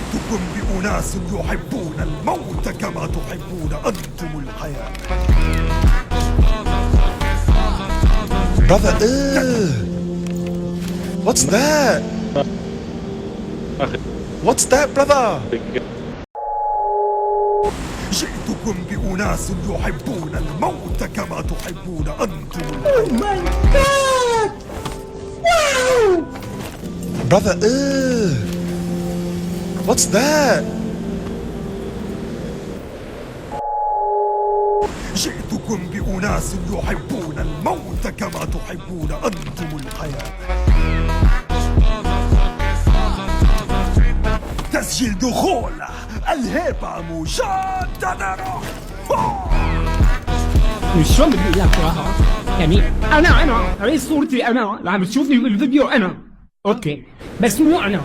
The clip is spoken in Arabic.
جئتكم بأناس يحبون الموت كما تحبون أنتم الحياة. Brother, what's that? What's that, brother? جئتكم بأناس يحبون الموت كما تحبون أنتم Oh الحياة. my god! Wow! Brother, what's that? جئتكم بأناس يحبون الموت كما تحبون أنتم الحياة. تسجيل دخول الهبة مجددا. مش شلون بدي اياك صراحه، يعني انا هاي صورتي انا اللي عم تشوفني بالفيديو انا اوكي، بس مو انا.